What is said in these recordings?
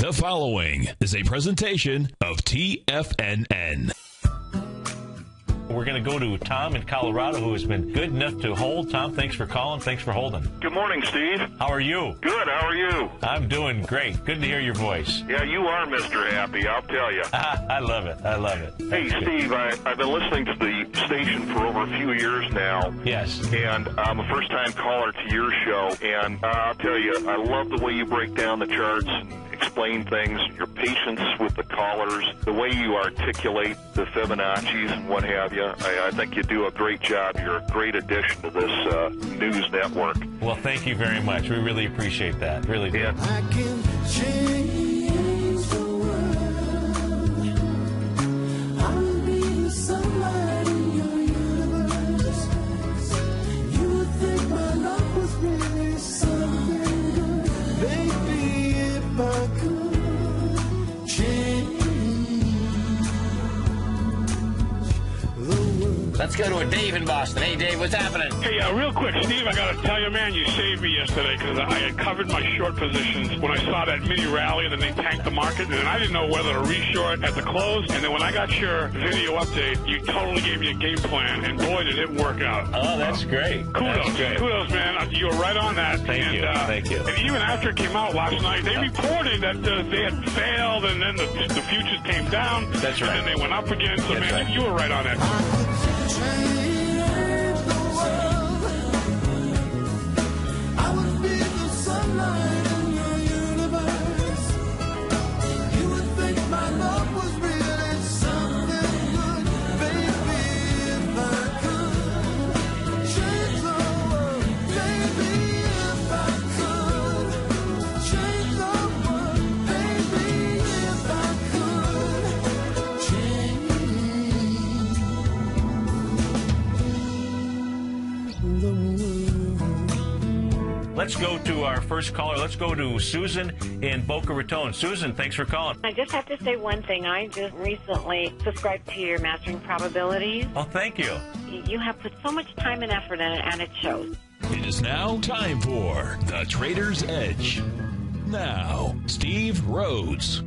The following is a presentation of TFNN. We're going to go to Tom in Colorado, who has been good enough to hold. Tom, thanks for calling. Thanks for holding. Good morning, Steve. How are you? Good. How are you? I'm doing great. Good to hear your voice. Yeah, you are Mr. Happy, I'll tell you. I love it. I love it. Hey, Steve, I've been listening to the station for over a few years now. Yes. And I'm a first-time caller to your show. And I'll tell you, I love the way you break down the charts and explain things, your patience with the callers, the way you articulate the Fibonacci's and what have you. I think you do a great job. You're a great addition to this news network. Well, thank you very much. We really appreciate that. Really do. Yeah. I can change the world. I'll be the sunlight in your universe. You would think my love was really something good. Baby, if I could change the world. Let's go to a Dave in Boston. Hey, Dave, what's happening? Hey, real quick, Steve, I got to tell you, man, you saved me yesterday because I had covered my short positions when I saw that mini rally and then they tanked the market, and I didn't know whether to reshort at the close. And then when I got your video update, you totally gave me a game plan, and boy, did it work out. Oh, that's great. Kudos, That's great. kudos, man. You were right on that. Thank you. Thank you. And even after it came out last night, they reported that they had failed, and then the futures came down. That's right. And then they went up again. So, That's man, right. you were right on that. Change the world. I would be the sunlight in your universe. You would think my love was really something good. Baby, if I could change the world. Baby, if I could change the world. Baby, if I could change the world. Let's go to our first caller. Let's go to Susan in Boca Raton. Susan, thanks for calling. I just have to say one thing. I just recently subscribed to your Mastering Probabilities. Oh, thank you. You have put so much time and effort in it, and it shows. It is now time for The Trader's Edge. Now, Steve Rhodes.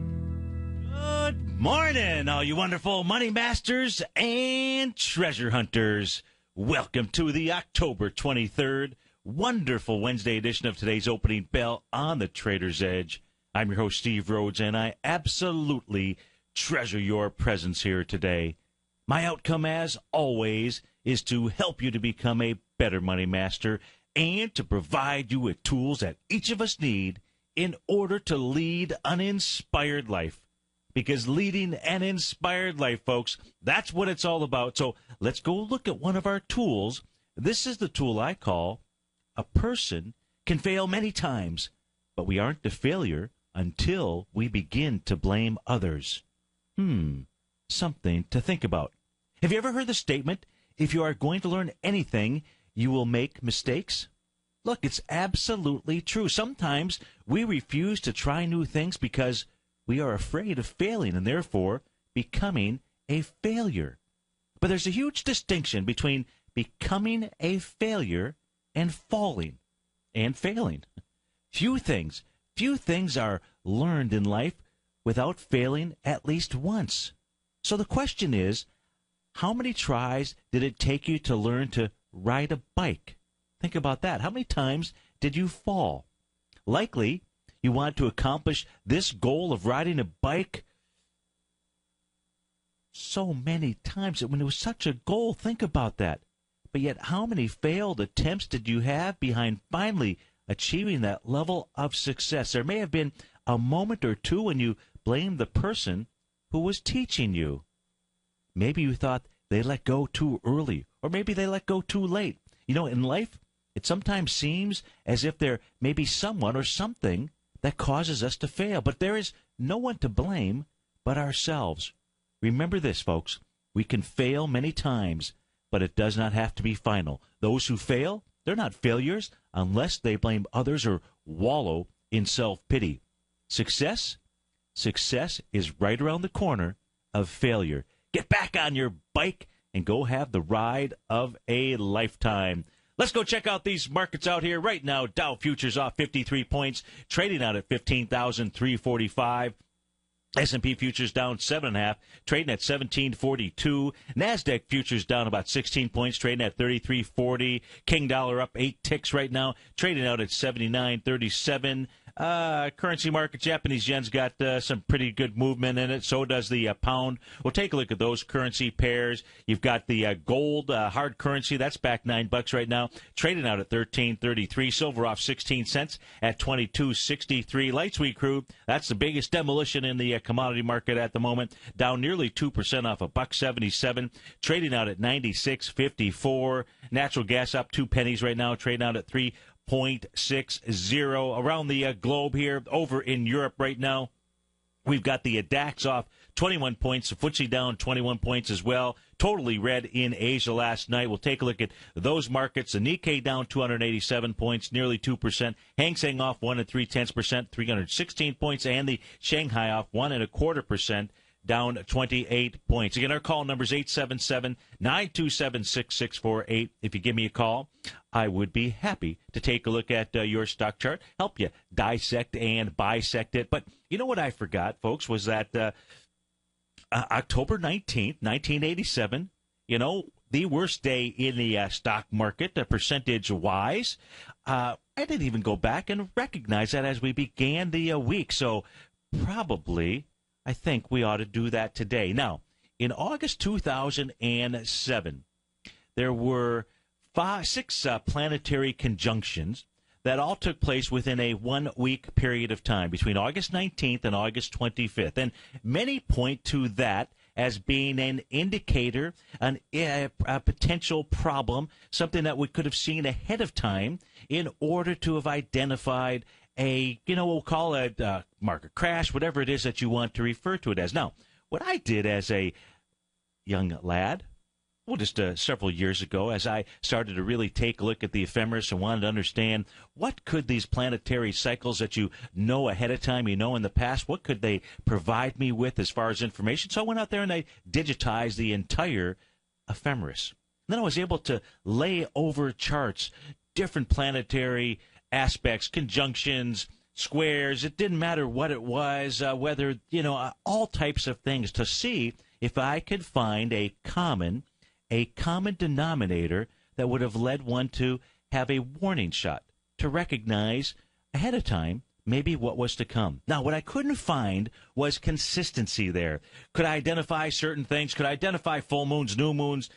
Good morning, all you wonderful money masters and treasure hunters. Welcome to the October 23rd, wonderful Wednesday edition of today's Opening Bell on the Trader's Edge. I'm your host, Steve Rhodes, and I absolutely treasure your presence here today. My outcome, as always, is to help you to become a better money master and to provide you with tools that each of us need in order to lead an inspired life. Because leading an inspired life, folks, that's what it's all about. So let's go look at one of our tools. This is the tool I call a person can fail many times, but we aren't the failure until we begin to blame others. Something to think about. Have you ever heard the statement, if you are going to learn anything, you will make mistakes? Look, it's absolutely true. Sometimes we refuse to try new things because we are afraid of failing and therefore becoming a failure. But there's a huge distinction between becoming a failure and falling and failing. Few things are learned in life without failing at least once. So the question is, how many tries did it take you to learn to ride a bike? Think about that. How many times did you fall? Likely, you want to accomplish this goal of riding a bike so many times. When it was such a goal, think about that. But yet, how many failed attempts did you have behind finally achieving that level of success? There may have been a moment or two when you blamed the person who was teaching you. Maybe you thought they let go too early, or maybe they let go too late. You know, in life, it sometimes seems as if there may be someone or something that causes us to fail. But there is no one to blame but ourselves. Remember this, folks. We can fail many times, but it does not have to be final. Those who fail, they're not failures unless they blame others or wallow in self-pity. Success is right around the corner of failure. Get back on your bike and go have the ride of a lifetime. Let's go check out these markets out here right now. Dow futures off 53 points, trading out at 15,345. S&P futures down 7.5, trading at 1742. NASDAQ futures down about 16 points, trading at 3340. King dollar up 8 ticks right now, trading out at 79.37. Currency market, Japanese yen's got some pretty good movement in it. So does the pound. We'll take a look at those currency pairs. You've got the gold hard currency. That's back $9 right now, trading out at 13.33. Silver off 16 cents at 22.63. Light sweet crude, that's the biggest demolition in the commodity market at the moment. Down nearly 2% off $1.77, trading out at 96.54. Natural gas up 2 pennies right now, trading out at 3.60. Around the globe here, over in Europe right now, we've got the DAX off 21 points, the FTSE down 21 points as well. Totally red in Asia last night. We'll take a look at those markets. The Nikkei down 287 points, nearly 2%. Hang Seng off 1 3/10%, 316 points, and the Shanghai off 1 1/4%. Down 28 points. Again, our call number is 877-927-6648. If you give me a call, I would be happy to take a look at your stock chart, help you dissect and bisect it. But you know what I forgot, folks, was that October 19th, 1987, the worst day in the stock market, percentage-wise. I didn't even go back and recognize that as we began the week. So probably, I think we ought to do that today. Now, in August 2007, there were 6 planetary conjunctions that all took place within a 1-week period of time between August 19th and August 25th. And many point to that as being an indicator, a potential problem, something that we could have seen ahead of time in order to have identified we'll call it a market crash, whatever it is that you want to refer to it as. Now, what I did as a young lad, just several years ago, as I started to really take a look at the ephemeris and wanted to understand what could these planetary cycles that you know ahead of time, in the past, what could they provide me with as far as information? So I went out there and I digitized the entire ephemeris. And then I was able to lay over charts, different planetary aspects, conjunctions, squares. It didn't matter what it was, whether, all types of things, to see if I could find a common denominator that would have led one to have a warning shot, to recognize ahead of time maybe what was to come. Now, what I couldn't find was consistency there. Could I identify certain things? Could I identify full moons, new moons,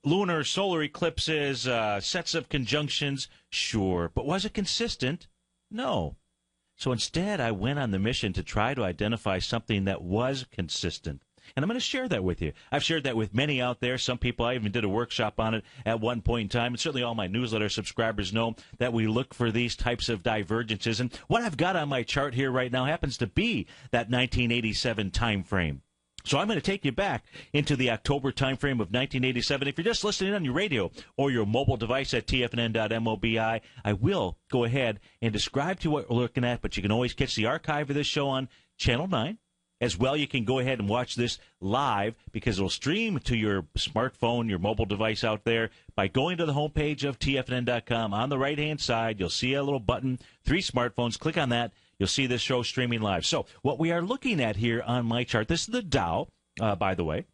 lunar, solar eclipses, sets of conjunctions? Sure. But was it consistent? No. So instead, I went on the mission to try to identify something that was consistent. And I'm going to share that with you. I've shared that with many out there. Some people, I even did a workshop on it at one point in time. And certainly all my newsletter subscribers know that we look for these types of divergences. And what I've got on my chart here right now happens to be that 1987 time frame. So I'm going to take you back into the October timeframe of 1987. If you're just listening on your radio or your mobile device at TFNN.mobi, I will go ahead and describe to you what we're looking at, but you can always catch the archive of this show on Channel 9. As well, you can go ahead and watch this live because it'll stream to your smartphone, your mobile device out there by going to the homepage of TFNN.com. On the right-hand side, you'll see a little button, 3 smartphones. Click on that. You'll see this show streaming live. So what we are looking at here on my chart, this is the Dow, by the way.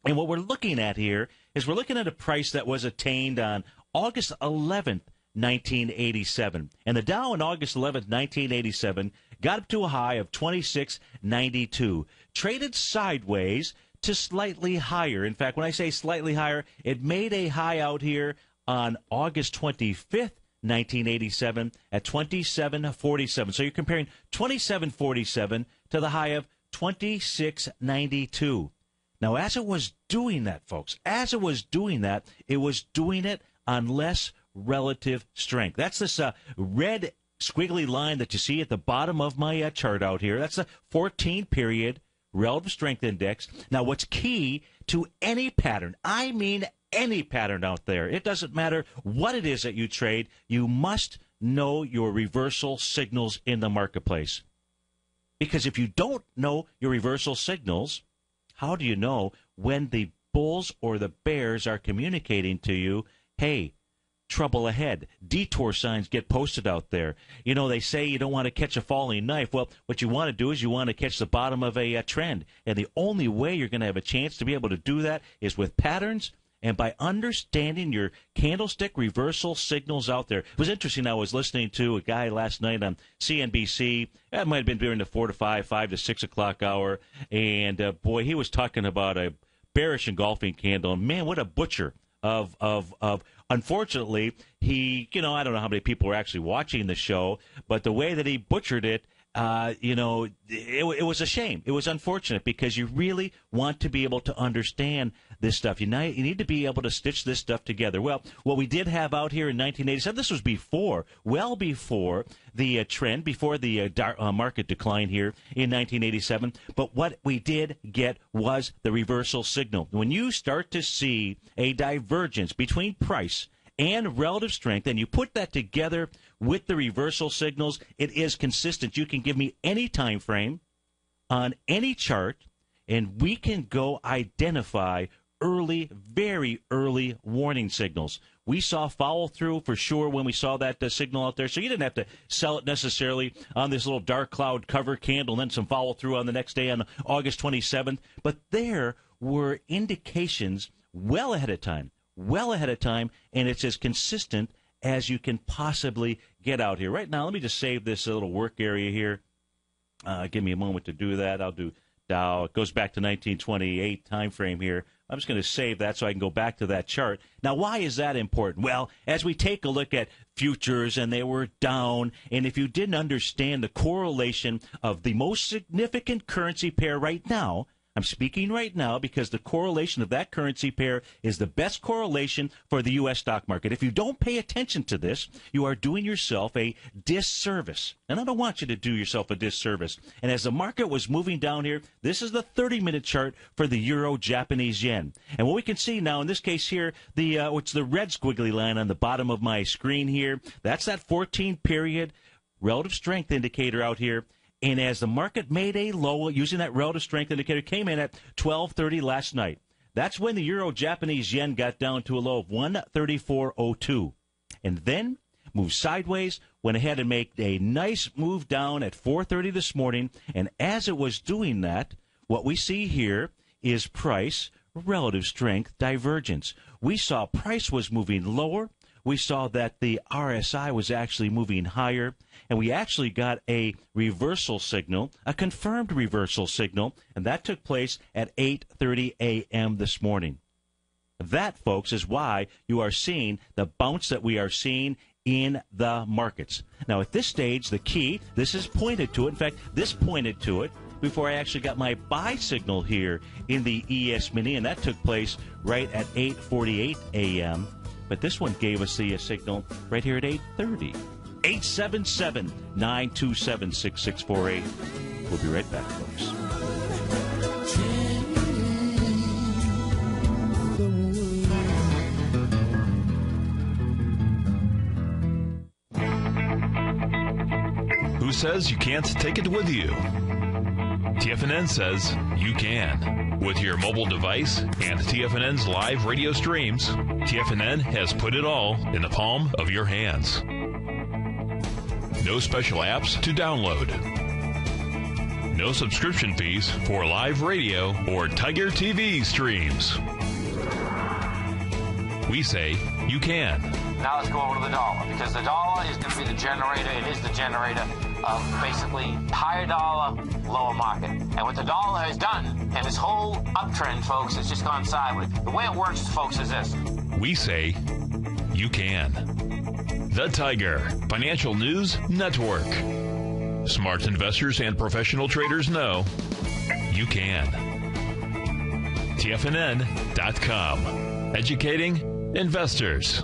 And what we're looking at here is we're looking at a price that was attained on August 11th, 1987. And the Dow on August 11th, 1987 got up to a high of 26.92. Traded sideways to slightly higher. In fact, when I say slightly higher, it made a high out here on August 25th, 1987 at 27.47. So you're comparing 27.47 to the high of 26.92. Now, as it was doing that, folks, it was doing it on less relative strength. That's this red squiggly line that you see at the bottom of my chart out here. That's the 14-period relative strength index. Now, what's key to any pattern, I mean any pattern out there, it doesn't matter what it is that you trade, you must know your reversal signals in the marketplace. Because if you don't know your reversal signals, how do you know when the bulls or the bears are communicating to you, hey, trouble ahead. Detour signs get posted out there. You know, they say you don't want to catch a falling knife. Well, what you want to do is you want to catch the bottom of a trend. And the only way you're going to have a chance to be able to do that is with patterns and by understanding your candlestick reversal signals out there. It was interesting. I was listening to a guy last night on CNBC. That might have been during the 4 to 5, 5 to 6 o'clock hour. And, boy, he was talking about a bearish engulfing candle. And, man, what a butcher of unfortunately, he, I don't know how many people were actually watching the show, but the way that he butchered it, it was a shame. It was unfortunate because you really want to be able to understand this stuff. You need to be able to stitch this stuff together. Well, what we did have out here in 1987, this was well before the trend, before the market decline here in 1987. But what we did get was the reversal signal. When you start to see a divergence between price and relative strength, and you put that together with the reversal signals, it is consistent. You can give me any time frame on any chart, and we can go identify early, very early warning signals. We saw follow through for sure when we saw that signal out there. So you didn't have to sell it necessarily on this little dark cloud cover candle and then some follow through on the next day on August 27th. But there were indications well ahead of time, and it's as consistent as you can possibly get out here. Right now, let me just save this little work area here. Give me a moment to do that. I'll do Dow. It goes back to 1928 time frame here. I'm just going to save that so I can go back to that chart. Now, why is that important? Well, as we take a look at futures, and they were down, and if you didn't understand the correlation of the most significant currency pair right now, I'm speaking right now because the correlation of that currency pair is the best correlation for the U.S. stock market. If you don't pay attention to this, you are doing yourself a disservice. And I don't want you to do yourself a disservice. And as the market was moving down here, this is the 30-minute chart for the euro-Japanese yen. And what we can see now, in this case here, it's the red squiggly line on the bottom of my screen here. That's that 14-period relative strength indicator out here. And as the market made a low, using that relative strength indicator, came in at 12.30 last night. That's when the euro-Japanese yen got down to a low of 134.02. And then moved sideways, went ahead and made a nice move down at 4.30 this morning. And as it was doing that, what we see here is price relative strength divergence. We saw price was moving lower. We saw that the RSI was actually moving higher, and we actually got a reversal signal, a confirmed reversal signal, and that took place at 8:30 a.m. this morning. That, folks, is why you are seeing the bounce that we are seeing in the markets. Now, at this stage, the key, this is pointed to it. In fact, this pointed to it before I actually got my buy signal here in the ES Mini, and that took place right at 8:48 a.m., but this one gave us the signal right here at 8:30. 877-927-6648. We'll be right back, folks. Who says you can't take it with you? TFNN says you can. With your mobile device and TFNN's live radio streams, TFNN has put it all in the palm of your hands. No special apps to download. No subscription fees for live radio or TigerTV streams. We say you can. Now let's go over to the dollar, because the dollar is going to be the generator. It is the generator of basically higher dollar, lower market. And what the dollar has done, and this whole uptrend, folks, has just gone sideways. The way it works, folks, is this. We say you can. The Tiger Financial News Network. Smart investors and professional traders know you can. TFNN.com. Educating investors.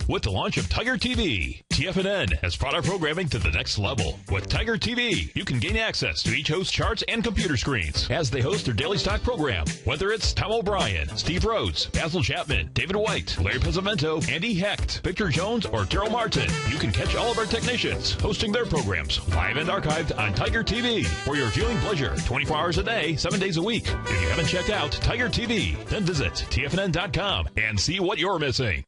with the launch of TigerTV. TFNN has brought our programming to the next level. With TigerTV, you can gain access to each host's charts and computer screens as they host their daily stock program. Whether it's Tom O'Brien, Steve Rhodes, Basil Chapman, David White, Larry Pezzamento, Andy Hecht, Victor Jones, or Daryl Martin, you can catch all of our technicians hosting their programs live and archived on TigerTV for your viewing pleasure 24 hours a day, 7 days a week. If you haven't checked out TigerTV, then visit TFNN.com and see what you're missing.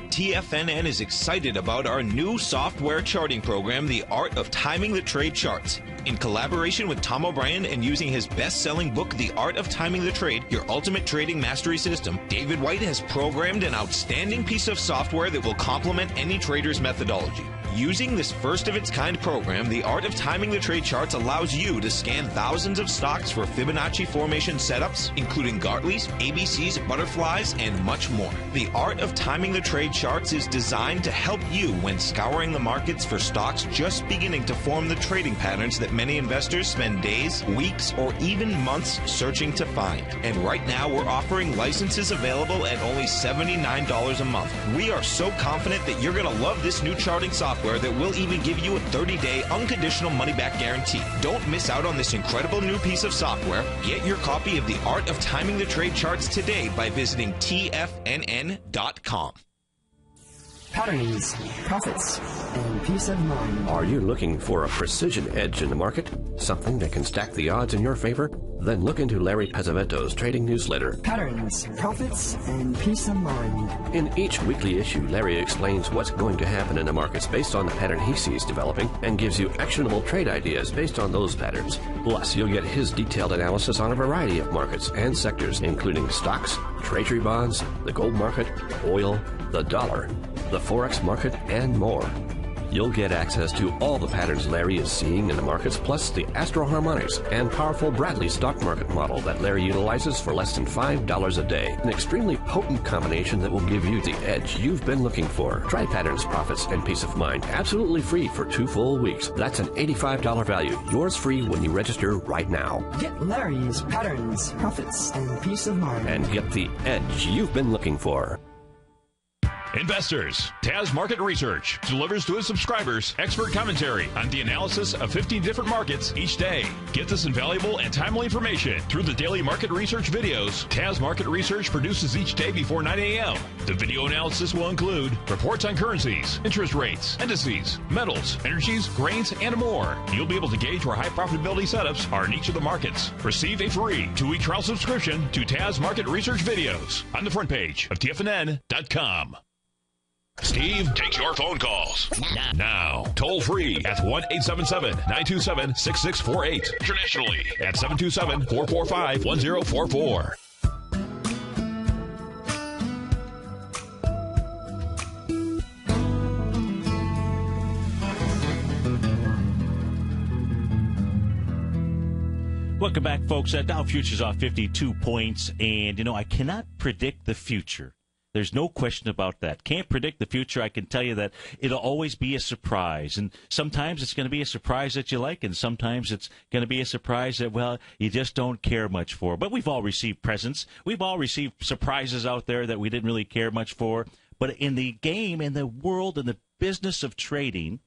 TFNN is excited about our new software charting program, The Art of Timing the Trade Charts. In collaboration with Tom O'Brien and using his best-selling book, The Art of Timing the Trade, Your Ultimate Trading Mastery System, David White has programmed an outstanding piece of software that will complement any trader's methodology. Using this first-of-its-kind program, The Art of Timing the Trade Charts allows you to scan thousands of stocks for Fibonacci formation setups, including Gartley's, ABCs, butterflies, and much more. The Art of Timing the Trade Charts is designed to help you when scouring the markets for stocks just beginning to form the trading patterns that many investors spend days, weeks, or even months searching to find. And right now, we're offering licenses available at only $79 a month. We are so confident that you're going to love this new charting software that will even give you a 30-day unconditional money-back guarantee. Don't miss out on this incredible new piece of software. Get your copy of The Art of Timing the Trade Charts today by visiting TFNN.com. Patterns, profits, and peace of mind. Are you looking for a precision edge in the market? Something that can stack the odds in your favor? Then look into Larry Pezzamento's trading newsletter. Patterns, profits, and peace of mind. In each weekly issue, Larry explains what's going to happen in the markets based on the pattern he sees developing and gives you actionable trade ideas based on those patterns. Plus, you'll get his detailed analysis on a variety of markets and sectors, including stocks, treasury bonds, the gold market, oil, the dollar, the Forex market, and more. You'll get access to all the patterns Larry is seeing in the markets, plus the Astro Harmonics and powerful Bradley stock market model that Larry utilizes for less than $5 a day. An extremely potent combination that will give you the edge you've been looking for. Try Patterns, Profits, and Peace of Mind absolutely free for 2 full weeks. That's an $85 value. Yours free when you register right now. Get Larry's Patterns, Profits, and Peace of Mind. And get the edge you've been looking for. Investors, Taz Market Research delivers to its subscribers expert commentary on the analysis of 15 different markets each day. Get this invaluable and timely information through the daily market research videos Taz Market Research produces each day before 9 a.m. The video analysis will include reports on currencies, interest rates, indices, metals, energies, grains, and more. You'll be able to gauge where high profitability setups are in each of the markets. Receive a free 2-week trial subscription to Taz Market Research videos on the front page of TFNN.com. Steve takes your phone calls now, toll free at 1-877-927-6648. Internationally at 727-445-1044. Welcome back, folks. Dow futures off 52 points, and I cannot predict the future. There's no question about that. Can't predict the future. I can tell you that it'll always be a surprise. And sometimes it's going to be a surprise that you like, and sometimes it's going to be a surprise that, well, you just don't care much for. But we've all received presents. We've all received surprises out there that we didn't really care much for. But in the game, in the world, in the business of trading,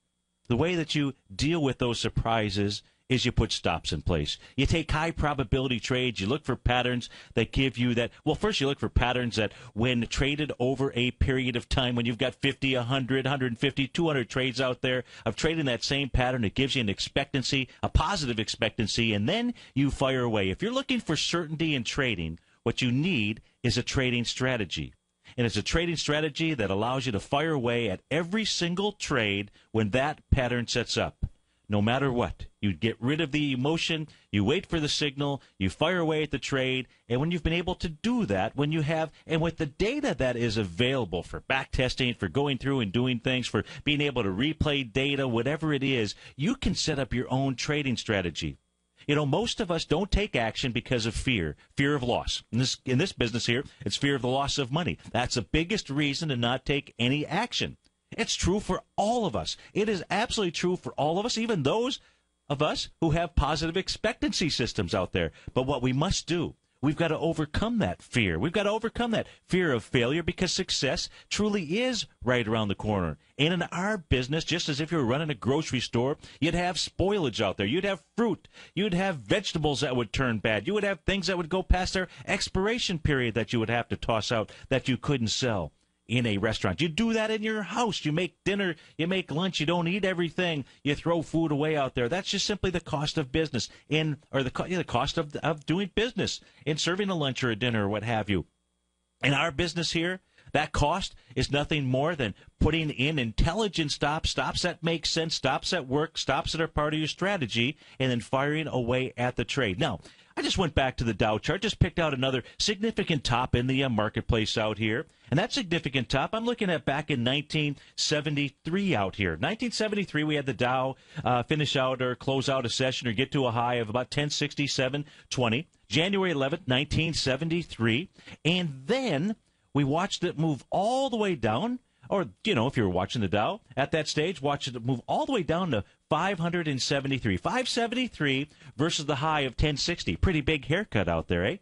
the way that you deal with those surprises is you put stops in place. You take high probability trades. You look for patterns that give you that. Well, first you look for patterns that when traded over a period of time, when you've got 50, 100, 150, 200 trades out there of trading that same pattern, it gives you an expectancy, a positive expectancy, and then you fire away. If you're looking for certainty in trading, what you need is a trading strategy. And it's a trading strategy that allows you to fire away at every single trade when that pattern sets up. No matter what, you get rid of the emotion, you wait for the signal, you fire away at the trade, and when you've been able to do that, when you have, and with the data that is available for backtesting, for going through and doing things, for being able to replay data, whatever it is, you can set up your own trading strategy. Most of us don't take action because of fear of loss. In this business here, it's fear of the loss of money. That's the biggest reason to not take any action. It's true for all of us. It is absolutely true for all of us, even those of us who have positive expectancy systems out there. But what we must do, we've got to overcome that fear. We've got to overcome that fear of failure because success truly is right around the corner. And in our business, just as if you were running a grocery store, you'd have spoilage out there. You'd have fruit. You'd have vegetables that would turn bad. You would have things that would go past their expiration period that you would have to toss out that you couldn't sell in a restaurant. You do that in your house. You make dinner, you make lunch, you don't eat everything, you throw food away out there. That's just simply the cost of business, or the cost of doing business, in serving a lunch or a dinner or what have you. In our business here, that cost is nothing more than putting in intelligent stops that make sense, stops that work, stops that are part of your strategy, and then firing away at the trade. Now, I just went back to the Dow chart, just picked out another significant top in the marketplace out here. And that significant top, I'm looking at back in 1973 out here. 1973, we had the Dow finish out or close out a session or get to a high of about 1067.20. January 11th, 1973. And then we watched it move all the way down. Or, if you were watching the Dow at that stage, watch it move all the way down to 573. 573 versus the high of 1060. Pretty big haircut out there, eh?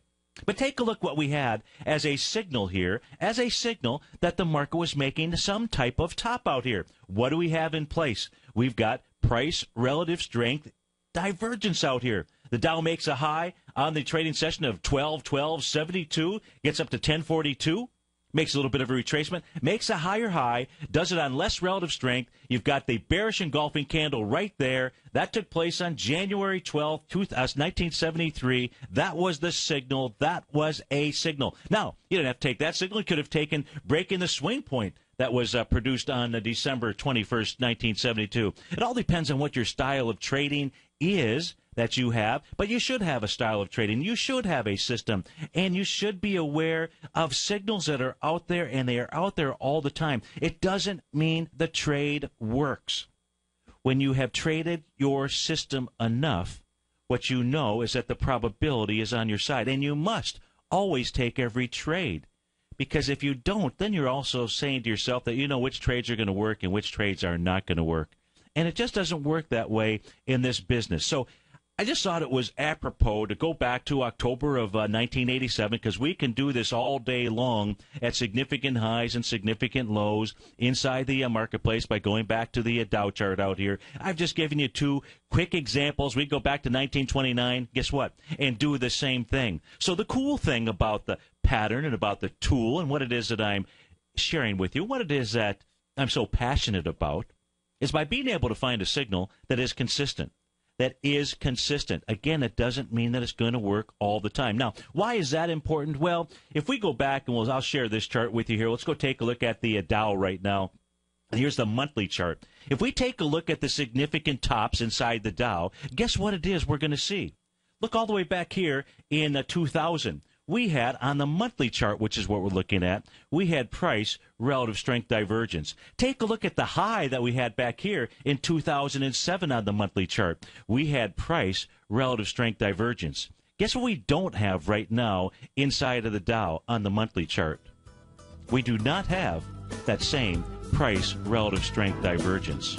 But take a look what we had as a signal here, as a signal that the market was making some type of top out here. What do we have in place? We've got price relative strength divergence out here. The Dow makes a high on the trading session of 12.72, gets up to 1042. Makes a little bit of a retracement, makes a higher high, does it on less relative strength. You've got the bearish engulfing candle right there. That took place on January 12th, 1973. That was the signal. That was a signal. Now, you didn't have to take that signal. You could have taken breaking the swing point that was produced on December 21st, 1972. It all depends on what your style of trading is that you have, but you should have a style of trading. You should have a system, and you should be aware of signals that are out there, and they are out there all the time. It doesn't mean the trade works. When you have traded your system enough, what you know is that the probability is on your side, and you must always take every trade. Because if you don't, then you're also saying to yourself that you know which trades are going to work and which trades are not going to work. And it just doesn't work that way in this business. So I just thought it was apropos to go back to October of 1987 because we can do this all day long at significant highs and significant lows inside the marketplace by going back to the Dow chart out here. I've just given you two quick examples. We go back to 1929, guess what, and do the same thing. So the cool thing about the pattern and about the tool and what it is that I'm sharing with you, what it is that I'm so passionate about, is by being able to find a signal that is consistent. That is consistent. Again, it doesn't mean that it's going to work all the time. Now, why is that important? Well, if we go back, and I'll share this chart with you here. Let's go take a look at the Dow right now. Here's the monthly chart. If we take a look at the significant tops inside the Dow, guess what it is we're going to see? Look all the way back here in 2000. We had, on the monthly chart, which is what we're looking at, we had price relative strength divergence. Take a look at the high that we had back here in 2007 on the monthly chart. We had price relative strength divergence. Guess what we don't have right now inside of the Dow on the monthly chart? We do not have that same price relative strength divergence.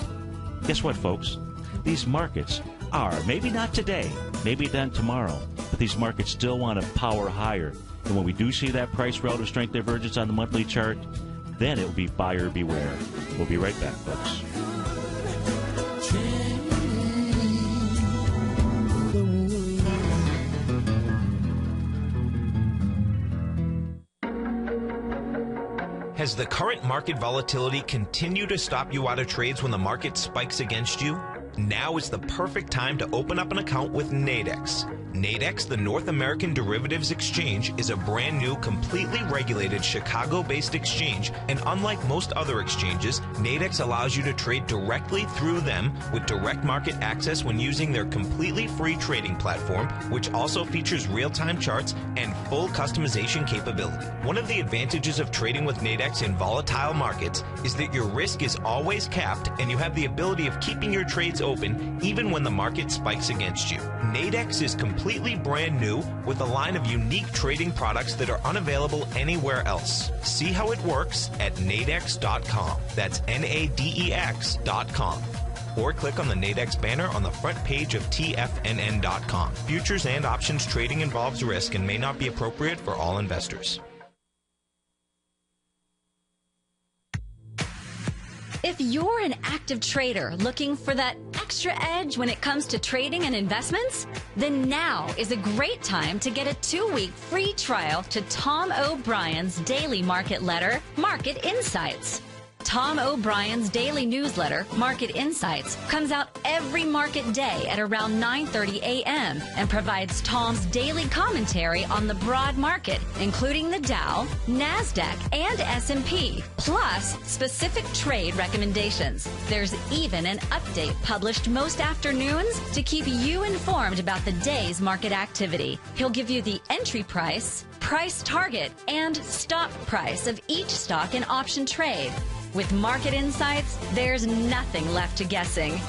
Guess what, folks? These markets are, maybe not today, maybe not tomorrow, but these markets still want to power higher. And when we do see that price relative strength divergence on the monthly chart, then it will be buyer beware. We'll be right back, folks. Has the current market volatility continued to stop you out of trades when the market spikes against you? Now is the perfect time to open up an account with Nadex. Nadex, the North American Derivatives Exchange, is a brand new, completely regulated Chicago-based exchange, and unlike most other exchanges, Nadex allows you to trade directly through them with direct market access when using their completely free trading platform, which also features real-time charts and full customization capability. One of the advantages of trading with Nadex in volatile markets is that your risk is always capped and you have the ability of keeping your trades open even when the market spikes against you. Nadex is completely brand new with a line of unique trading products that are unavailable anywhere else. See how it works at nadex.com. That's Nadex.com. or click on the Nadex banner on the front page of TFNN.com. Futures and options trading involves risk and may not be appropriate for all investors. If you're an active trader looking for that extra edge when it comes to trading and investments, then now is a great time to get a 2-week free trial to Tom O'Brien's daily market letter, Market Insights. Tom O'Brien's daily newsletter, Market Insights, comes out every market day at around 9:30 a.m. and provides Tom's daily commentary on the broad market, including the Dow, NASDAQ, and S&P, plus specific trade recommendations. There's even an update published most afternoons to keep you informed about the day's market activity. He'll give you the entry price, price target, and stop price of each stock and option trade. With Market Insights, there's nothing left to guessing.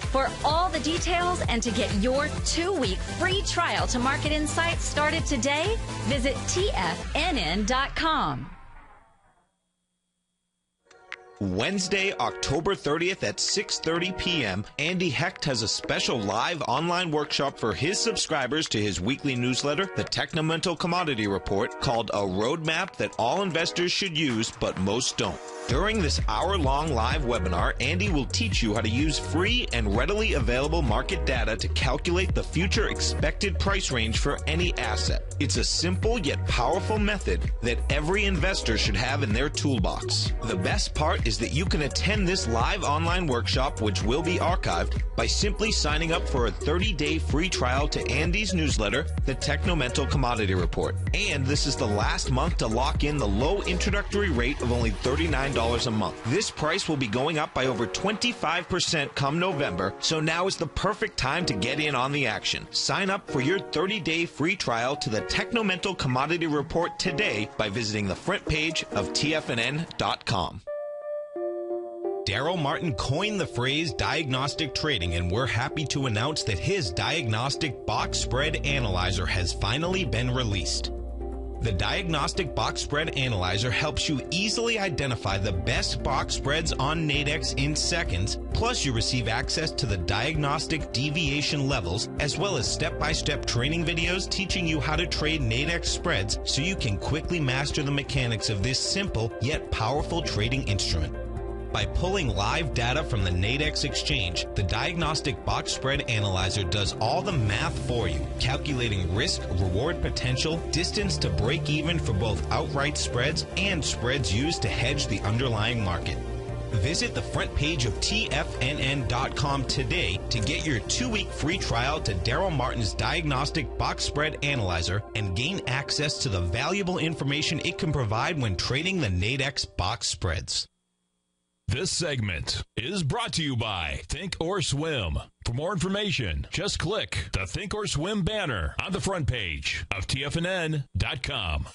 For all the details and to get your 2-week free trial to Market Insights started today, visit TFNN.com. Wednesday, October 30th at 6:30 p.m., Andy Hecht has a special live online workshop for his subscribers to his weekly newsletter, the Technomental Commodity Report, called A Roadmap That All Investors Should Use, But Most Don't. During this hour-long live webinar, Andy will teach you how to use free and readily available market data to calculate the future expected price range for any asset. It's a simple yet powerful method that every investor should have in their toolbox. The best part is that you can attend this live online workshop, which will be archived, by simply signing up for a 30-day free trial to Andy's newsletter, the Technomental Commodity Report. And this is the last month to lock in the low introductory rate of only $39 a month. This price will be going up by over 25% come November, so now is the perfect time to get in on the action. Sign up for your 30-day free trial to the Technomental Commodity Report today by visiting the front page of TFNN.com. Daryl Martin coined the phrase diagnostic trading, and we're happy to announce that his diagnostic box spread analyzer has finally been released. The Diagnostic Box Spread Analyzer helps you easily identify the best box spreads on Nadex in seconds, plus you receive access to the diagnostic deviation levels, as well as step-by-step training videos teaching you how to trade Nadex spreads so you can quickly master the mechanics of this simple yet powerful trading instrument. By pulling live data from the Nadex exchange, the Diagnostic Box Spread Analyzer does all the math for you, calculating risk, reward potential, distance to break even for both outright spreads and spreads used to hedge the underlying market. Visit the front page of TFNN.com today to get your 2-week free trial to Daryl Martin's Diagnostic Box Spread Analyzer and gain access to the valuable information it can provide when trading the Nadex box spreads. This segment is brought to you by Think or Swim. For more information, just click the Think or Swim banner on the front page of TFNN.com.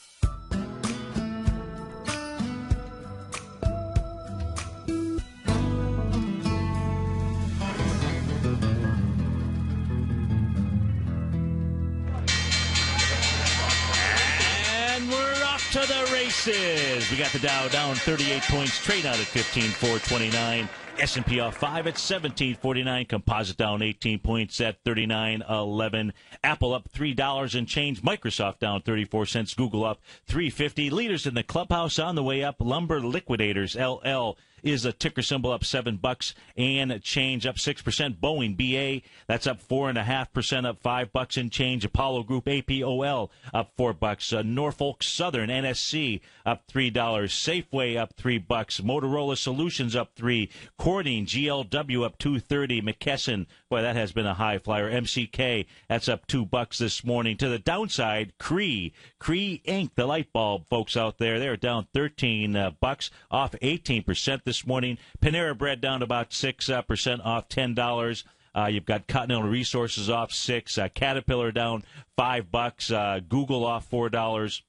To the races. We got the Dow down 38 points, trade out at 15,429. S&P off 5 at 1749. Composite down 18 points at 39.11. Apple up $3 and change. Microsoft down 34 cents. Google up $3.50. Leaders in the clubhouse on the way up. Lumber Liquidators LL is a ticker symbol up $7 and change, up 6%. Boeing BA, that's up 4.5%, up $5 and change. Apollo Group APOL up $4. Norfolk Southern NSC up $3. Safeway up $3. Motorola Solutions up $3. Corning GLW up $2.30. McKesson, boy, that has been a high flyer. MCK, that's up $2 this morning. To the downside, Cree Inc., the light bulb folks out there, they're down $13, off 18% this morning. Panera Bread down about 6%, off $10. You've got Continental Resources off $6. Caterpillar down $5. Google off $4.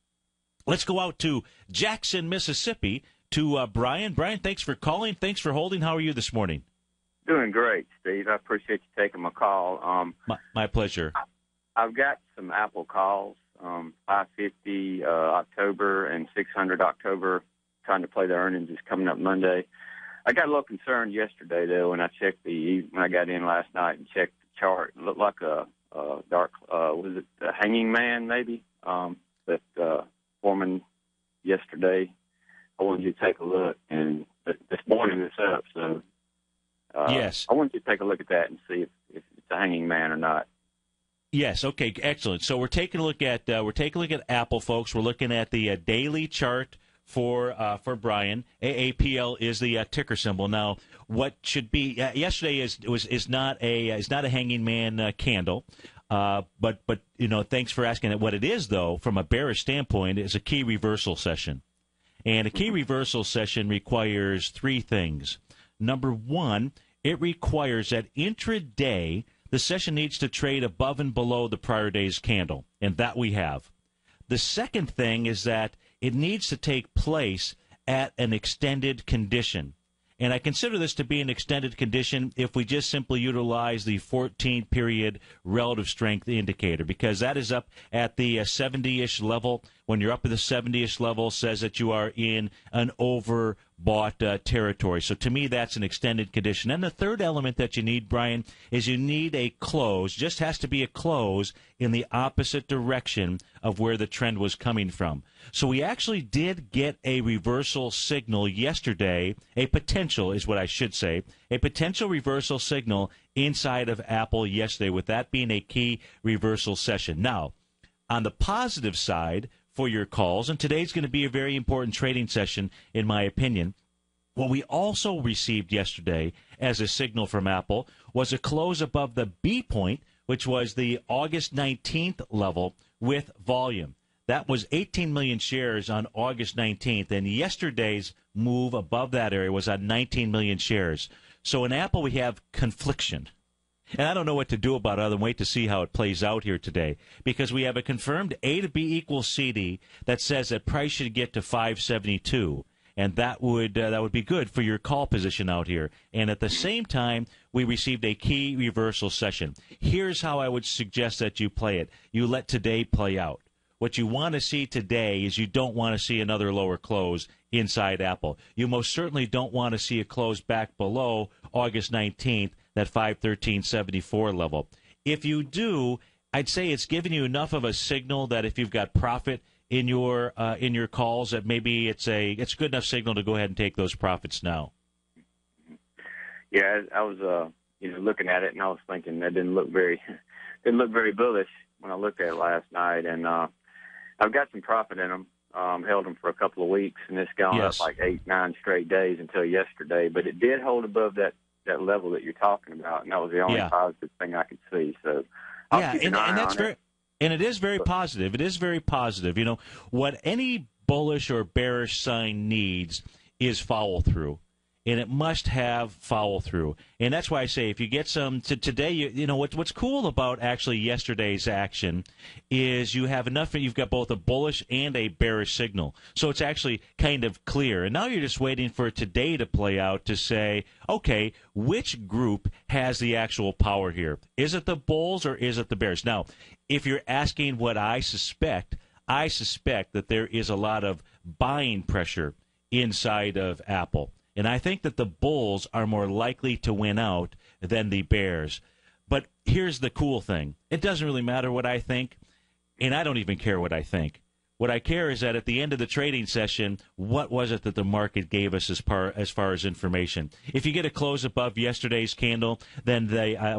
Let's go out to Jackson, Mississippi, to Brian. Brian, thanks for calling. Thanks for holding. How are you this morning? Doing great, Steve. I appreciate you taking my call. My pleasure. I've got some Apple calls, 550 October and 600 October. Trying to play the earnings is coming up Monday. I got a little concerned yesterday, though, when I got in last night and checked the chart. It looked like a dark, was it a hanging man, maybe, that forming yesterday. I wanted you to take a look, and this morning it's up, so yes. I want you to take a look at that and see if it's a hanging man or not. Yes. Okay. Excellent. So we're taking a look at Apple, folks. We're looking at the daily chart for Brian. AAPL is the ticker symbol. Now, what should be yesterday is not a hanging man candle. But thanks for asking it. What it is, though, from a bearish standpoint, is a key reversal session. And a key reversal session requires three things. Number one, it requires that intraday the session needs to trade above and below the prior day's candle, and that we have. The second thing is that it needs to take place at an extended condition. And I consider this to be an extended condition if we just simply utilize the 14-period relative strength indicator, because that is up at the 70-ish level. When you're up at the 70-ish level, says that you are in an overbought territory. So to me, that's an extended condition. And the third element that you need, Brian, is you need a close. Just has to be a close in the opposite direction of where the trend was coming from. So we actually did get a reversal signal yesterday, a potential is what I should say, a potential reversal signal inside of Apple yesterday, with that being a key reversal session. Now, on the positive side for your calls, and today's going to be a very important trading session, in my opinion, what we also received yesterday as a signal from Apple was a close above the B point, which was the August 19th level with volume. That was 18 million shares on August 19th, and yesterday's move above that area was on 19 million shares. So in Apple, we have confliction. And I don't know what to do about it other than wait to see how it plays out here today, because we have a confirmed A to B equals CD that says that price should get to 572, and that would be good for your call position out here. And at the same time, we received a key reversal session. Here's how I would suggest that you play it. You let today play out. What you want to see today is you don't want to see another lower close inside Apple. You most certainly don't want to see a close back below August 19th, that 513.74 level. If you do, I'd say it's giving you enough of a signal that if you've got profit in your calls, that maybe it's a good enough signal to go ahead and take those profits now. Yeah, I was looking at it, and I was thinking that didn't look very bullish when I looked at it last night, and I've got some profit in them. Held them for a couple of weeks, and it's gone up like 8-9 straight days until yesterday. But it did hold above that level that you're talking about, and that was the only positive thing I could see. So I'll keep an eye on it. And it is very positive. It is very positive. You know, what any bullish or bearish sign needs is follow through. And it must have follow through. And that's why I say if you get some today, you know what's cool about actually yesterday's action is you have enough. You've got both a bullish and a bearish signal, so it's actually kind of clear. And now you're just waiting for today to play out to say, okay, which group has the actual power here? Is it the bulls or is it the bears? Now, if you're asking what I suspect that there is a lot of buying pressure inside of Apple. And I think that the bulls are more likely to win out than the bears. But here's the cool thing. It doesn't really matter what I think, and I don't even care what I think. What I care is that at the end of the trading session, what was it that the market gave us as far as information? If you get a close above yesterday's candle, then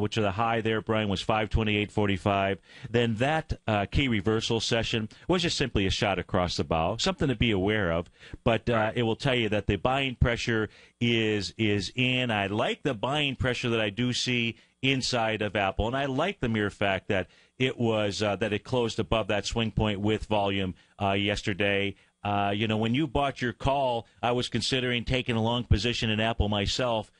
which are the high there, Brian, was 528.45. Then that key reversal session was just simply a shot across the bow, something to be aware of. But it will tell you that the buying pressure is in. I like the buying pressure that I do see inside of Apple, and I like the mere fact that it was that it closed above that swing point with volume yesterday. When you bought your call, I was considering taking a long position in Apple myself,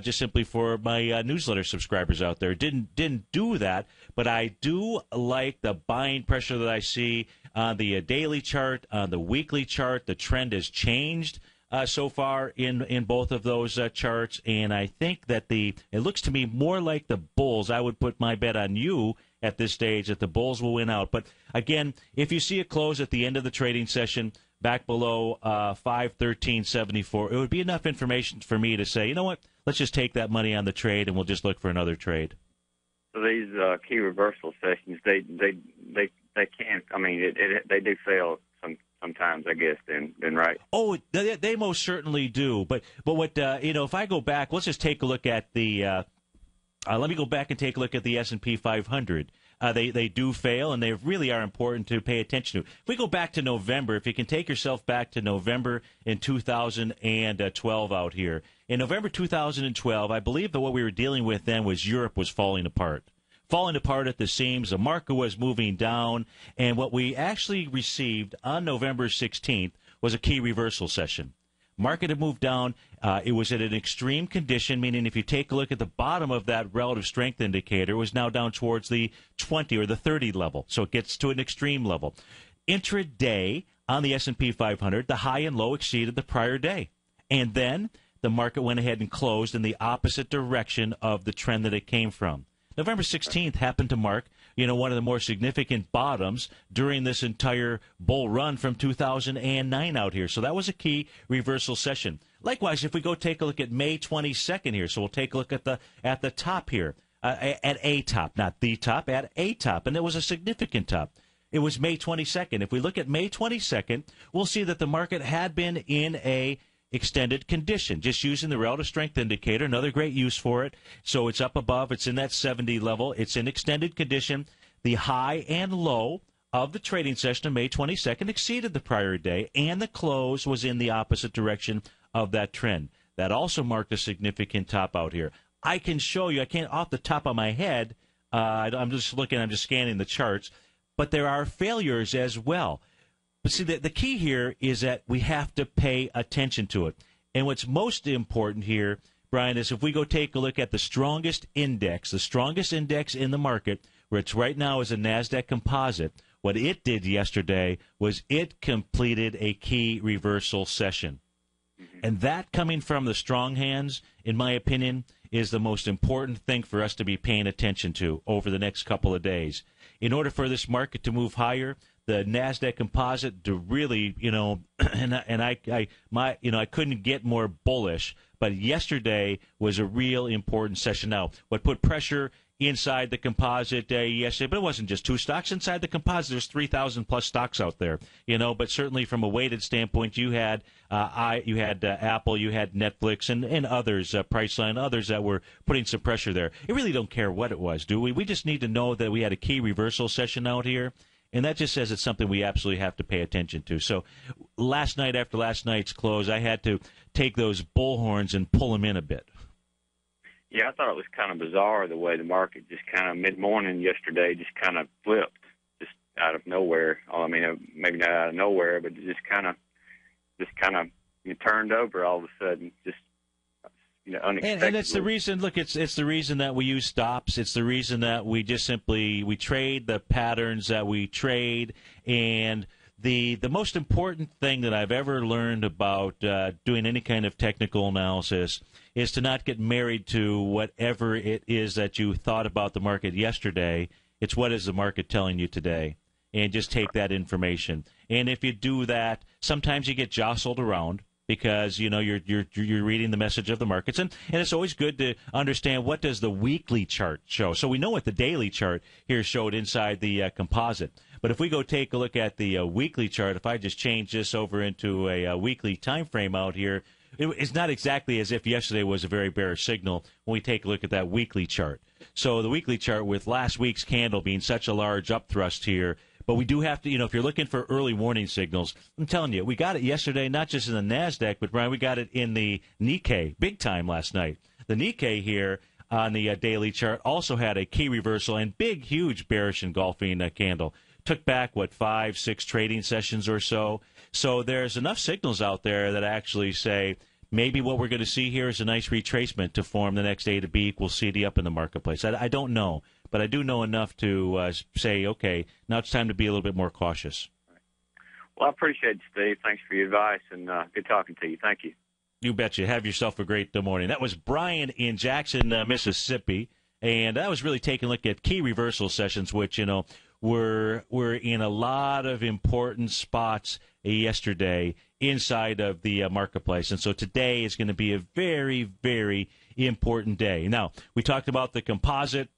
just simply for my newsletter subscribers out there. Didn't do that, but I do like the buying pressure that I see on the daily chart, on the weekly chart. The trend has changed so far in both of those charts, and I think that it looks to me more like the bulls. I would put my bet on you at this stage that the bulls will win out. But again, if you see a close at the end of the trading session back below 513.74. It would be enough information for me to say, you know what, let's just take that money on the trade and we'll just look for another trade. So these key reversal sessions, they can't. I mean, they do fail sometimes, I guess. Then right? Oh, they most certainly do. But what if I go back, let's just take a look at the. Let me go back and take a look at the S&P 500. They do fail, and they really are important to pay attention to. If we go back to November, if you can take yourself back to November in 2012 out here. In November 2012, I believe that what we were dealing with then was Europe was falling apart at the seams. The market was moving down, and what we actually received on November 16th was a key reversal session. Market had moved down. It was at an extreme condition, meaning if you take a look at the bottom of that relative strength indicator, it was now down towards the 20 or the 30 level. So it gets to an extreme level. Intraday on the S&P 500, the high and low exceeded the prior day. And then the market went ahead and closed in the opposite direction of the trend that it came from. November 16th happened to mark, one of the more significant bottoms during this entire bull run from 2009 out here. So that was a key reversal session. Likewise, if we go take a look at May 22nd here, so we'll take a look at the top here, at a top, not the top, at a top, and it was a significant top. It was May 22nd. If we look at May 22nd, we'll see that the market had been in a extended condition, just using the relative strength indicator, another great use for it. So it's up above, it's in that 70 level, it's in extended condition. The high and low of the trading session of May 22nd exceeded the prior day, and the close was in the opposite direction of that trend. That also marked a significant top out here. I can show you, I can't off the top of my head, I'm just scanning the charts, but there are failures as well. But see, the key here is that we have to pay attention to it. And what's most important here, Brian, is if we go take a look at the strongest index in the market, where it's right now is a NASDAQ composite, what it did yesterday was it completed a key reversal session. And that coming from the strong hands, in my opinion, is the most important thing for us to be paying attention to over the next couple of days. In order for this market to move higher, the NASDAQ composite to really, I couldn't get more bullish, but yesterday was a real important session. Now, what put pressure inside the composite yesterday, but it wasn't just two stocks. Inside the composite, there's 3,000 plus stocks out there, but certainly from a weighted standpoint, you had Apple, you had Netflix, and others, Priceline, others that were putting some pressure there. It really don't care what it was, do we? We just need to know that we had a key reversal session out here. And that just says it's something we absolutely have to pay attention to. So last night, after last night's close, I had to take those bullhorns and pull them in a bit. Yeah, I thought it was kind of bizarre the way the market just kind of mid-morning yesterday just kind of flipped, just out of nowhere. I mean, maybe not out of nowhere, but it just kind of turned over all of a sudden, just unexpectedly. And it's the reason. Look, it's the reason that we use stops. It's the reason that we just simply trade the patterns that we trade. And the most important thing that I've ever learned about doing any kind of technical analysis is to not get married to whatever it is that you thought about the market yesterday. It's what is the market telling you today, and just take that information. And if you do that, sometimes you get jostled around, because you're reading the message of the markets, and it's always good to understand what does the weekly chart show. So we know what the daily chart here showed inside the composite, but if we go take a look at the weekly chart, if I just change this over into a weekly time frame out here, it's not exactly as if yesterday was a very bearish signal when we take a look at that weekly chart. So the weekly chart, with last week's candle being such a large upthrust here. But we do have to, if you're looking for early warning signals, I'm telling you, we got it yesterday, not just in the NASDAQ, but, Brian, we got it in the Nikkei big time last night. The Nikkei here on the daily chart also had a key reversal and big, huge bearish engulfing candle. Took back, 5-6 trading sessions or so. So there's enough signals out there that actually say maybe what we're going to see here is a nice retracement to form the next A to B equals CD up in the marketplace. I don't know. But I do know enough to say, okay, now it's time to be a little bit more cautious. Well, I appreciate it, Steve. Thanks for your advice, and good talking to you. Thank you. You betcha. Have yourself a great morning. That was Brian in Jackson, Mississippi, and I was really taking a look at key reversal sessions, which, were in a lot of important spots yesterday inside of the marketplace. And so today is going to be a very, very important day. Now, we talked about the composite.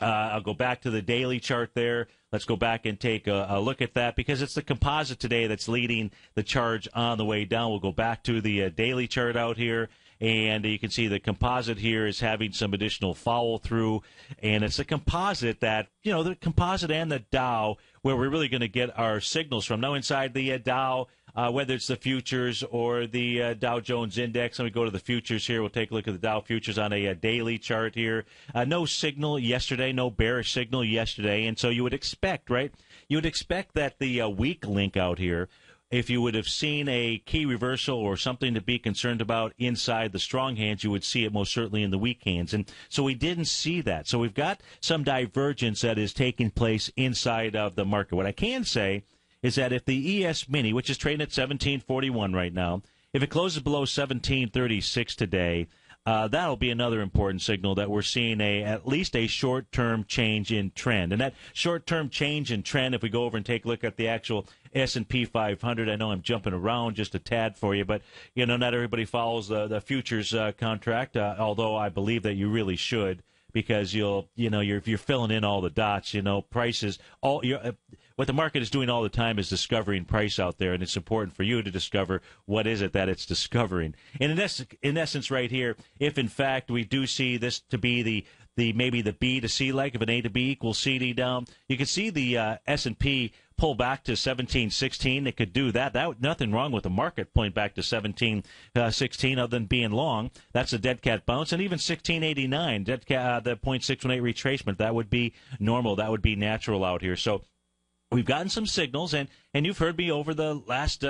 I'll go back to the daily chart there. Let's go back and take a look at that because it's the composite today that's leading the charge on the way down. We'll go back to the daily chart out here. And you can see the composite here is having some additional follow through. And it's a composite that, the composite and the Dow, where we're really going to get our signals from. Now, inside the Dow, whether it's the futures or the Dow Jones Index, let me go to the futures here. We'll take a look at the Dow futures on a daily chart here. No signal yesterday, no bearish signal yesterday. And so you would expect, right? You would expect that the weak link out here, if you would have seen a key reversal or something to be concerned about inside the strong hands, you would see it most certainly in the weak hands. And so we didn't see that. So we've got some divergence that is taking place inside of the market. What I can say is that if the ES Mini, which is trading at 1741 right now, if it closes below 1736 today, that'll be another important signal that we're seeing at least a short-term change in trend. And that short-term change in trend, if we go over and take a look at the actual S&P 500, I know I'm jumping around just a tad for you, but, not everybody follows the futures contract, although I believe that you really should because you're filling in all the dots, prices, what the market is doing all the time is discovering price out there, and it's important for you to discover what is it that it's discovering. And in essence right here, if in fact we do see this to be maybe the B to C leg, if an A to B equals CD down, you can see the S&P pull back to 1716. It could do that. Nothing wrong with the market pulling back to 1716 other than being long. That's a dead cat bounce. And even 1689, the 0.618 retracement, that would be normal. That would be natural out here. So we've gotten some signals, and you've heard me over the last,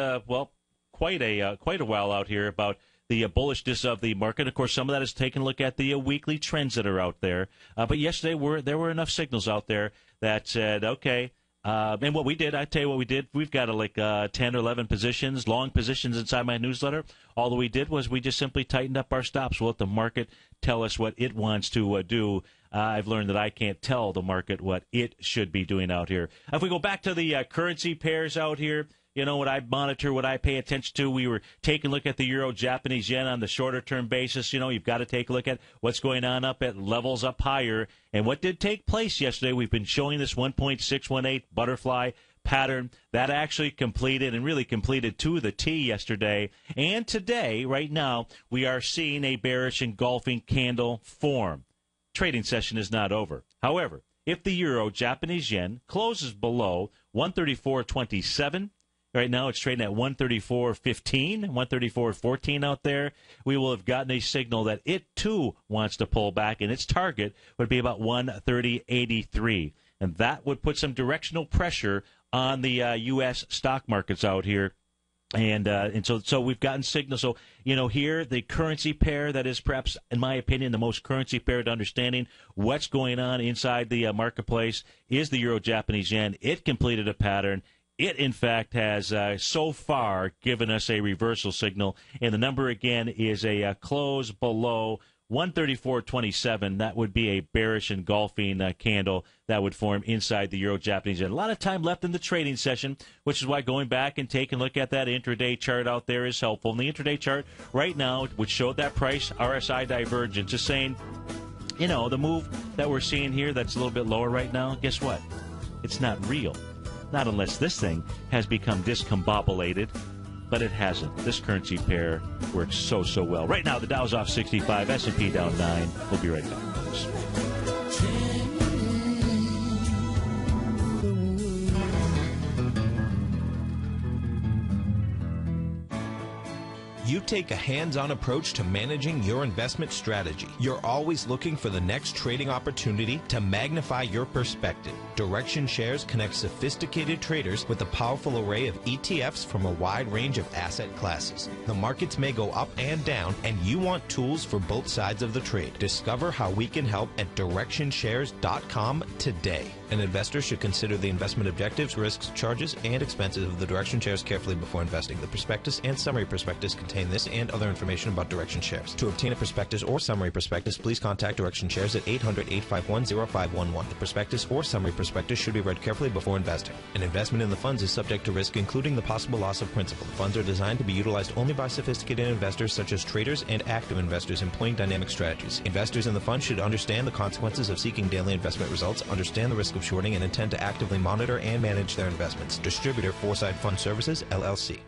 quite a while out here about the bullishness of the market. Of course, some of that is taking a look at the weekly trends that are out there. But yesterday, there were enough signals out there that said, okay. And what we did, I tell you what we did, we've got 10 or 11 positions, long positions inside my newsletter. All that we did was we just simply tightened up our stops. We'll let the market tell us what it wants to do. I've learned that I can't tell the market what it should be doing out here. If we go back to the currency pairs out here, what I monitor, what I pay attention to, we were taking a look at the euro, Japanese yen on the shorter-term basis. You've got to take a look at what's going on up at levels up higher. And what did take place yesterday, we've been showing this 1.618 butterfly pattern. That actually completed, and really completed to the T yesterday. And today, right now, we are seeing a bearish engulfing candle form. Trading session is not over. However, if the euro, Japanese yen, closes below 134.27, right now it's trading at 134.15, 134.14 out there, we will have gotten a signal that it too wants to pull back, and its target would be about 130.83. And that would put some directional pressure on the U.S. stock markets out here. And so we've gotten signals. So, here, the currency pair that is perhaps, in my opinion, the most currency pair to understanding what's going on inside the marketplace is the euro-Japanese yen. It completed a pattern. It, in fact, has so far given us a reversal signal. And the number, again, is a close below 134.27. That would be a bearish engulfing candle that would form inside the euro-Japanese yen. A lot of time left in the trading session, which is why going back and taking a look at that intraday chart out there is helpful. And the intraday chart right now, which showed that price RSI divergence, is saying, the move that we're seeing here that's a little bit lower right now, guess what? It's not real. Not unless this thing has become discombobulated. But it hasn't. This currency pair works so well. Right now, the Dow's off 65, S&P down 9. We'll be right back. You take a hands-on approach to managing your investment strategy. You're always looking for the next trading opportunity to magnify your perspective. Direction Shares connects sophisticated traders with a powerful array of ETFs from a wide range of asset classes. The markets may go up and down, and you want tools for both sides of the trade. Discover how we can help at DirectionShares.com today. An investor should consider the investment objectives, risks, charges, and expenses of the Direction shares carefully before investing. The prospectus and summary prospectus contain this and other information about Direction shares. To obtain a prospectus or summary prospectus, please contact Direction shares at 800-851-0511. The prospectus or summary prospectus should be read carefully before investing. An investment in the funds is subject to risk, including the possible loss of principal. The funds are designed to be utilized only by sophisticated investors such as traders and active investors employing dynamic strategies. Investors in the fund should understand the consequences of seeking daily investment results, understand the risk of shorting, and intend to actively monitor and manage their investments. Distributor, Foresight Fund Services, LLC.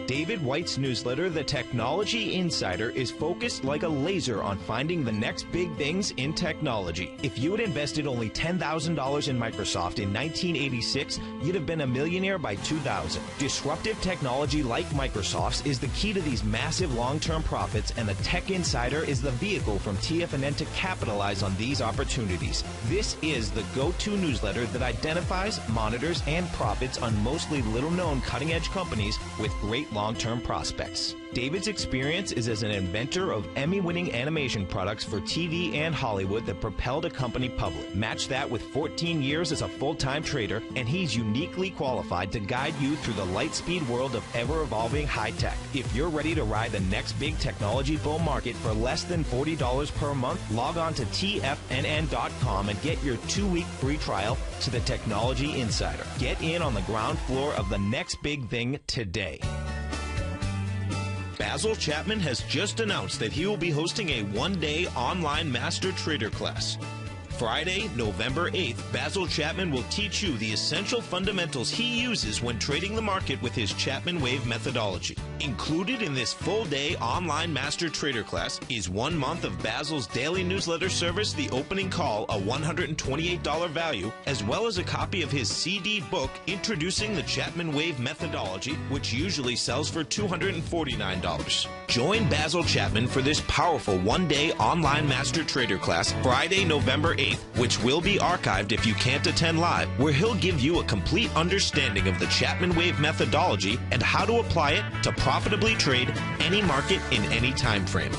David White's newsletter, The Technology Insider, is focused like a laser on finding the next big things in technology. If you had invested only $10,000 in Microsoft in 1986, you'd have been a millionaire by 2000. Disruptive technology like Microsoft's is the key to these massive long-term profits, and the Tech Insider is the vehicle from TFNN to capitalize on these opportunities. This is the go-to newsletter that identifies, monitors, and profits on mostly little-known cutting-edge companies with great long-term prospects. David's experience is as an inventor of Emmy-winning animation products for TV and Hollywood that propelled a company public. Match that with 14 years as a full-time trader, and he's uniquely qualified to guide you through the light-speed world of ever-evolving high-tech. If you're ready to ride the next big technology bull market for less than $40 per month, log on to TFNN.com and get your 2-week free trial to the Technology Insider. Get in on the ground floor of the next big thing today. Basil Chapman has just announced that he will be hosting a one-day online master trader class. Friday, November 8th, Basil Chapman will teach you the essential fundamentals he uses when trading the market with his Chapman Wave methodology. Included in this full-day online master trader class is 1 month of Basil's daily newsletter service, The Opening Call, a $128 value, as well as a copy of his CD book introducing the Chapman Wave methodology, which usually sells for $249. Join Basil Chapman for this powerful one-day online master trader class Friday, November 8th, which will be archived if you can't attend live, where he'll give you a complete understanding of the Chapman Wave methodology and how to apply it to profitably trade any market in any time frame.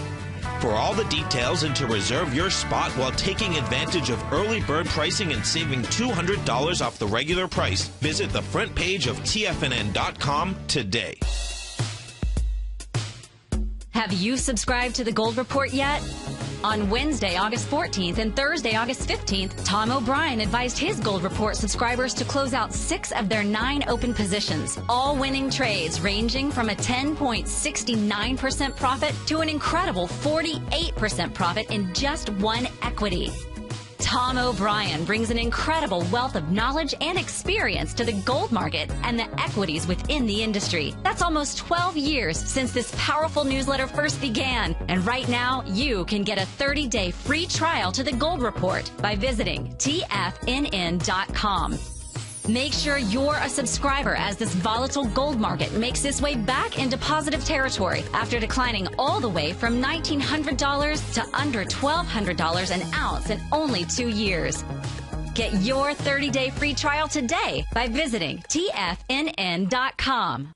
For all the details and to reserve your spot while taking advantage of early bird pricing and saving $200 off the regular price, visit the front page of TFNN.com today. Have you subscribed to the Gold Report yet? On Wednesday, August 14th and Thursday, August 15th, Tom O'Brien advised his Gold Report subscribers to close out 6 of their 9 open positions, all winning trades ranging from a 10.69% profit to an incredible 48% profit in just one equity. Tom O'Brien brings an incredible wealth of knowledge and experience to the gold market and the equities within the industry. That's almost 12 years since this powerful newsletter first began. And right now, you can get a 30-day free trial to the Gold Report by visiting TFNN.com. Make sure you're a subscriber as this volatile gold market makes its way back into positive territory after declining all the way from $1,900 to under $1,200 an ounce in only 2 years. Get your 30-day free trial today by visiting TFNN.com.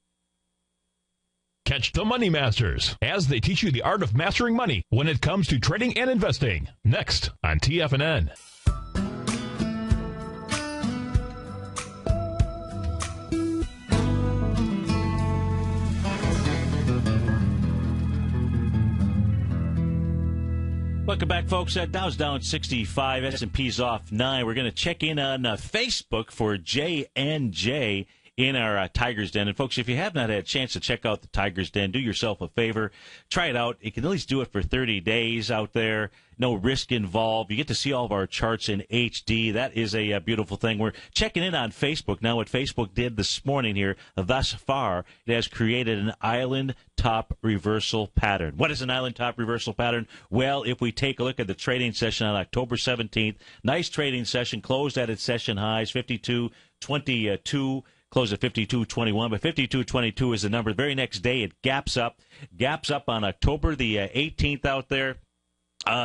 Catch the Money Masters as they teach you the art of mastering money when it comes to trading and investing. Next on TFNN. Welcome back, folks. Dow's down 65, S&P's off 9. We're going to check in on Facebook for J&J in our Tiger's Den. And, folks, if you have not had a chance to check out the Tiger's Den, do yourself a favor. Try it out. You can at least do it for 30 days out there. No risk involved. You get to see all of our charts in HD. That is a beautiful thing. We're checking in on Facebook. Now, what Facebook did this morning here, thus far, it has created an island top reversal pattern. What is an island top reversal pattern? Well, if we take a look at the trading session on October 17th, nice trading session, closed at its session highs, 52.22. Closed at 52.21, but 52.22 is the number. The very next day, it gaps up on October the 18th out there.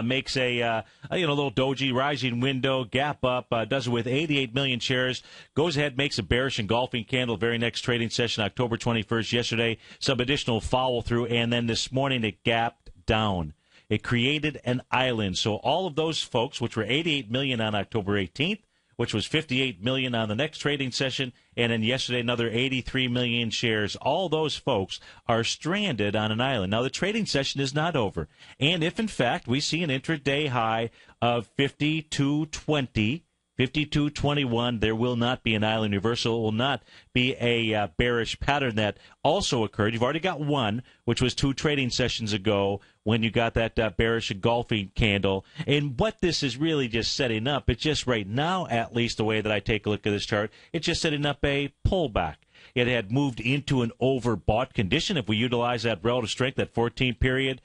Makes a little doji rising window, gap up, does it with 88 million shares, goes ahead, makes a bearish engulfing candle. Very next trading session, October 21st, yesterday, some additional follow through, and then this morning it gapped down. It created an island. So all of those folks, which were 88 million on October 18th, which was 58 million on the next trading session, and then yesterday another 83 million shares. All those folks are stranded on an island. Now, the trading session is not over. And if, in fact, we see an intraday high of 52.20, 52.21, there will not be an island reversal. It will not be a bearish pattern that also occurred. You've already got one, which was 2 trading sessions ago when you got that bearish engulfing candle. And what this is really just setting up, it's just right now, at least the way that I take a look at this chart, it's just setting up a pullback. It had moved into an overbought condition. If we utilize that relative strength, that 14 period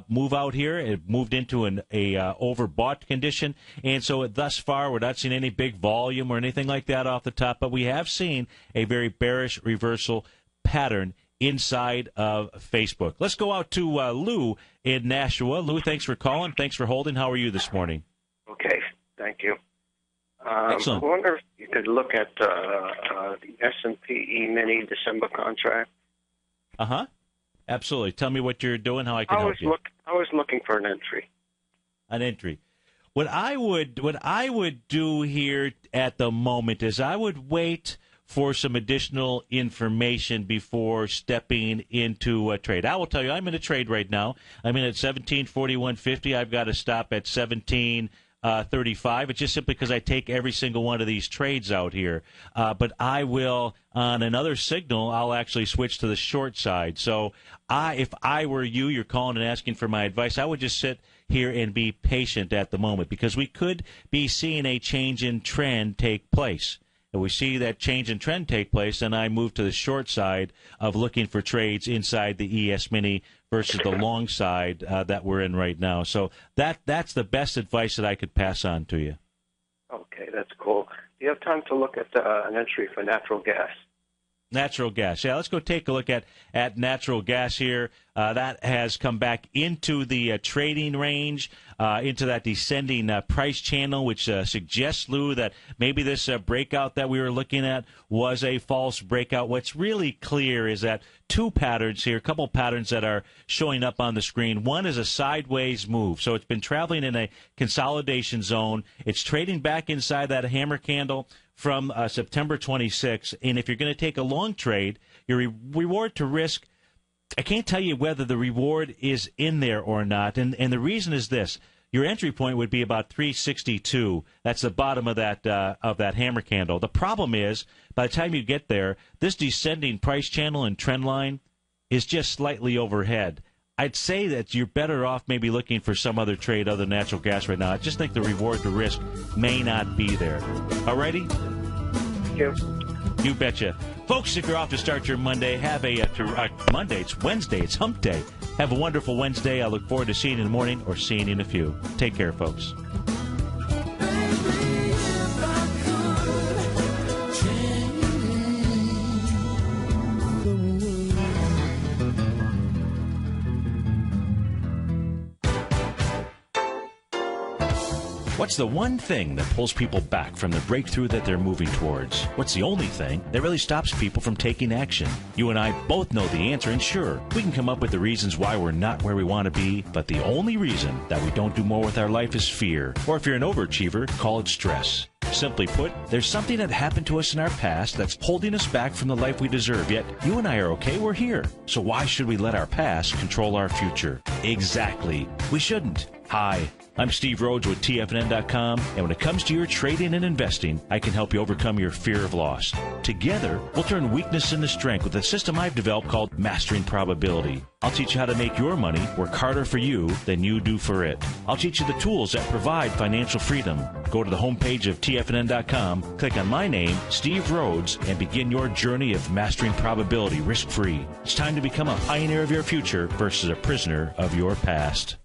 move out here, it moved into an overbought condition. And so thus far, we're not seeing any big volume or anything like that off the top, but we have seen a very bearish reversal pattern inside of Facebook. Let's go out to Lou in Nashua. Lou, thanks for calling. Thanks for holding. How are you this morning? Okay, thank you. Excellent. I wonder if you could look at the S&P E-mini December contract. Uh-huh. Absolutely. Tell me what you're doing, how I can help you. I was looking for an entry. An entry. What I would do here at the moment is I would wait for some additional information before stepping into a trade. I will tell you, I'm in a trade right now. I'm in at 1741.50. I've got to stop at 1735. It's just simply because I take every single one of these trades out here. But I will, on another signal, I'll actually switch to the short side. So if I were you, you're calling and asking for my advice, I would just sit here and be patient at the moment because we could be seeing a change in trend take place. And we see that change in trend take place, and I move to the short side of looking for trades inside the ES Mini versus the long side that we're in right now. So that's the best advice that I could pass on to you. Okay, that's cool. Do you have time to look at an entry for natural gas? Natural gas. Yeah, let's go take a look at natural gas here. That has come back into the trading range, into that descending price channel, which suggests, Lou, that maybe this breakout that we were looking at was a false breakout. What's really clear is that 2 patterns here, a couple patterns that are showing up on the screen. One is a sideways move. So it's been traveling in a consolidation zone. It's trading back inside that hammer candle from September 26th. And if you're going to take a long trade, your reward to risk, I can't tell you whether the reward is in there or not. And the reason is this. Your entry point would be about 362. That's the bottom of that hammer candle. The problem is, by the time you get there, this descending price channel and trend line is just slightly overhead. I'd say that you're better off maybe looking for some other trade other than natural gas right now. I just think the reward to risk may not be there. Alrighty? Thank you. You betcha. Folks, if you're off to start your Monday, have a Monday. It's Wednesday. It's hump day. Have a wonderful Wednesday. I look forward to seeing you in the morning or seeing you in a few. Take care, folks. What's the one thing that pulls people back from the breakthrough that they're moving towards? What's the only thing that really stops people from taking action? You and I both know the answer, and sure, we can come up with the reasons why we're not where we want to be, but the only reason that we don't do more with our life is fear. Or if you're an overachiever, call it stress. Simply put, there's something that happened to us in our past that's holding us back from the life we deserve, yet you and I are okay, we're here. So why should we let our past control our future? Exactly. We shouldn't. Hi, I'm Steve Rhodes with TFNN.com, and when it comes to your trading and investing, I can help you overcome your fear of loss. Together, we'll turn weakness into strength with a system I've developed called Mastering Probability. I'll teach you how to make your money work harder for you than you do for it. I'll teach you the tools that provide financial freedom. Go to the homepage of TFNN.com, click on my name, Steve Rhodes, and begin your journey of mastering probability risk-free. It's time to become a pioneer of your future versus a prisoner of your past.